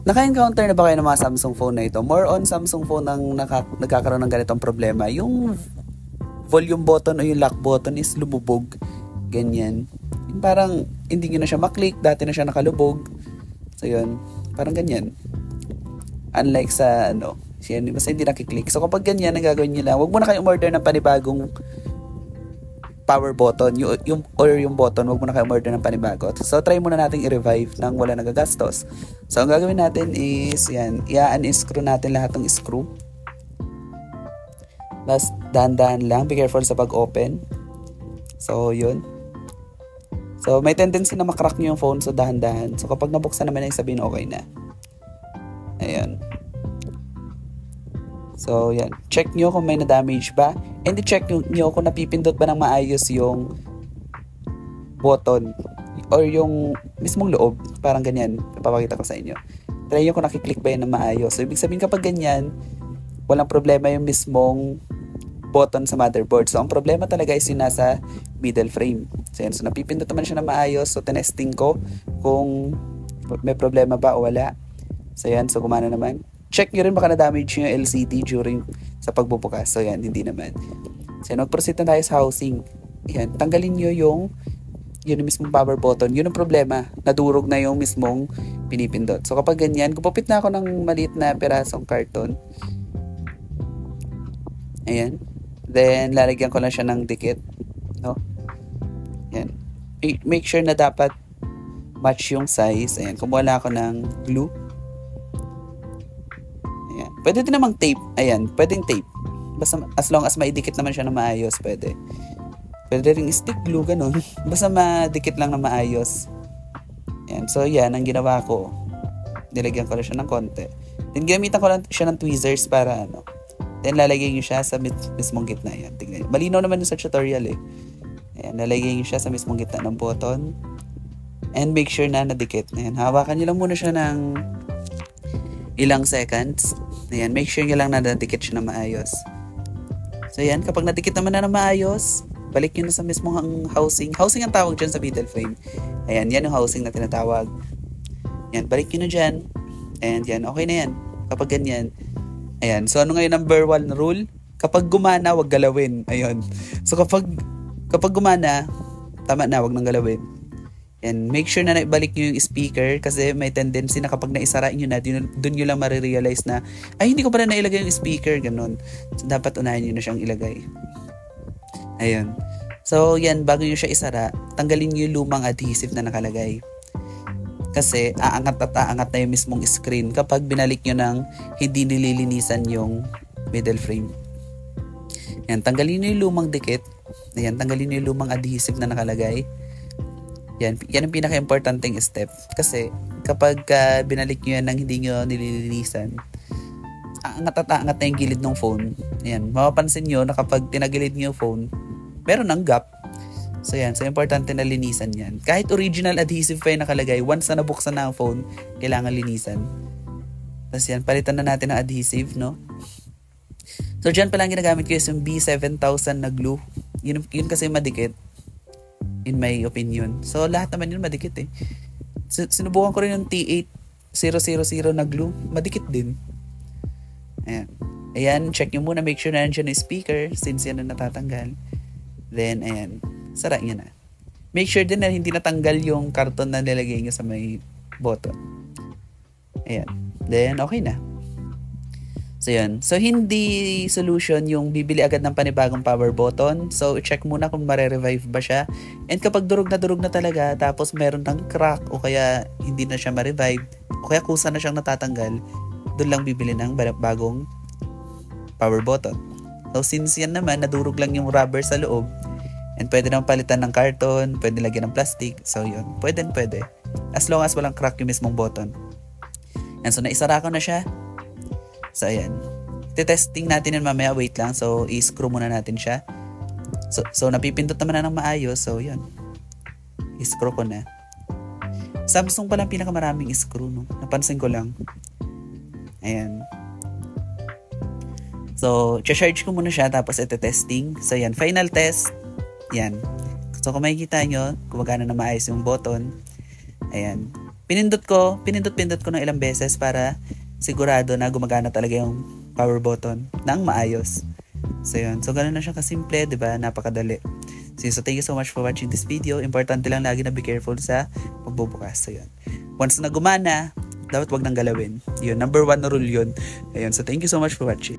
Naka-encounter na ba kayo ng mga Samsung phone na ito? More on Samsung phone ang nagkakaroon ng ganitong problema. Yung volume button o yung lock button is lumubog. Ganyan. Yung parang hindi nyo na siya maklik. Dati na siya nakalubog. So yun. Parang ganyan. Unlike sa basta hindi nakiklik. So kapag ganyan, ang gagawin nyo lang, huwag mo na kayo order ng panibagong power button. Yung button, huwag mo na kayo order ng panibago. So try muna natin i-revive nang wala nagagastos. So ang gagawin natin is, yan, i-unscrew natin lahat ng screw. Tapos dahan-dahan lang, be careful sa pag-open. So yun. So may tendency na makrack nyo yung phone, so dahan-dahan. So kapag nabuksan naman, ay sabihin okay na. Ayan. So, yan. Check nyo kung may na-damage ba. And i-check nyo kung napipindot ba ng maayos yung button or yung mismong loob. Parang ganyan. Papakita ko sa inyo. Try nyo kung nakiklik ba yan ng maayos. So, ibig sabihin kapag ganyan, walang problema yung mismong button sa motherboard. So, ang problema talaga is yung nasa middle frame. So, yan. So, napipindot naman siya ng maayos. So, tinesting ko kung may problema ba o wala. So, yan. So, gumana naman. Check nyo rin baka na-damage yung LCD during sa pagbubukas. So, yan, hindi naman. So, mag-proceed na tayo sa housing. Yan, tanggalin nyo yung mismong power button. Yun ang problema. Nadurog na yung mismong pinipindot. So, kapag ganyan, gupapit na ako ng maliit na perasong karton. Ayan. Then, lalagyan ko lang siya ng dikit. No? Yan. Make sure na dapat match yung size. Ayan, kumuha ako ng glue. Ayan. Pwede din namang tape. Ayan, pwedeng tape. Basta as long as maidikit naman siya na maayos, pwede. Pwede rin stick glue, ganun. Basta madikit lang na maayos. Ayan. So, yan, ang ginawa ko. Nilagyan ko lang siya ng konti. Then, gamitan ko lang siya ng tweezers para Then, lalagyan nyo siya sa mismong gitna. Ayan, tingnan nyo. Malinaw naman yung sa tutorial eh. Ayan, lalagyan nyo siya sa mismong gitna ng button. And make sure na nadikit. Ayan, hawakan nyo lang muna siya ng ilang seconds. Ayan, make sure nyo lang na nadikit siya na maayos. So, ayan, kapag nadikit naman na maayos, balik nyo na sa mismong housing. Housing ang tawag dyan sa middle frame. Ayan, yan yung housing na tinatawag. Ayan, balik nyo na dyan. And yan, okay na yan. Kapag ganyan. Ayan, so ano ngayon number 1 rule? Kapag gumana, wag galawin. Ayun. So, kapag gumana, tama na, wag nang galawin. And make sure na naibalik nyo yung speaker kasi may tendency na kapag naisara nyo na, dun nyo lang marirealize na, ay, hindi ko pala nailagay yung speaker, ganun. So, dapat unahin nyo na siyang ilagay. Ayun. So, yan, bago nyo siya isara, tanggalin nyo yung lumang adhesive na nakalagay. Kasi, aangat na yung mismong screen kapag binalik nyo ng hindi nililinisan yung middle frame. Yan, tanggalin nyo yung lumang dikit. Ayan, tanggalin nyo yung lumang adhesive na nakalagay. Yan ang pinaka-importanting step. Kasi kapag binalik nyo yan ng hindi nyo nililinisan, aangat na yung gilid ng phone. Yan, mapapansin nyo na kapag tinagilid nyo yung phone, meron ng gap. So yan, so importante na linisan yan. Kahit original adhesive pa yung nakalagay, once na nabuksan na ang phone, kailangan linisan. Tapos yan, palitan na natin ang adhesive, no? So dyan palang ginagamit ko yung B7000 na glue. Yun kasi madikit. In my opinion. So, lahat naman yun madikit eh. Sinubukan ko rin yung T8000 na glue. Madikit din. Ayan. Ayan, check nyo muna. Make sure na nandiyan yung speaker since yan na natatanggal. Then, ayan. Sara nyo na. Make sure din na hindi natanggal yung karton na nilagay nyo sa may button. Ayan. Then, okay na. So, yun. So, hindi solution yung bibili agad ng panibagong power button. So, check muna kung mare-revive ba siya. And kapag durog na talaga, tapos meron ng crack o kaya hindi na siya ma-revive, o kaya kusa na siyang natatanggal, doon lang bibili ng bagong power button. So, since yan naman, nadurog lang yung rubber sa loob, and pwede nang palitan ng karton, pwede lagyan ng plastic. So, yun. Pwede. As long as walang crack yung mismong button. And so, naisara ko na siya. So, ayan. Testing natin yun mamaya. Wait lang. So, i-screw muna natin siya. So napipindot naman na ng maayos. So, yun. I-screw ko na. Samsung palang pinakamaraming screw, no? Napansin ko lang. Ayan. So, charge ko muna siya. Tapos, ito testing. So, yan. Final test. Yan. So, kung makikita nyo, gumagana na maayos yung button. Ayan. pinindot ko ng ilang beses para sigurado na gumagana talaga yung power button ng maayos. So yun, so ganun na siya kasimple, diba? Napakadali. So thank you so much for watching this video. Importante lang lagi na be careful sa pagbubukas. So yun, once na gumana, dapat wag nang galawin. Yun, number 1 na rule yun. Ayun, so thank you so much for watching.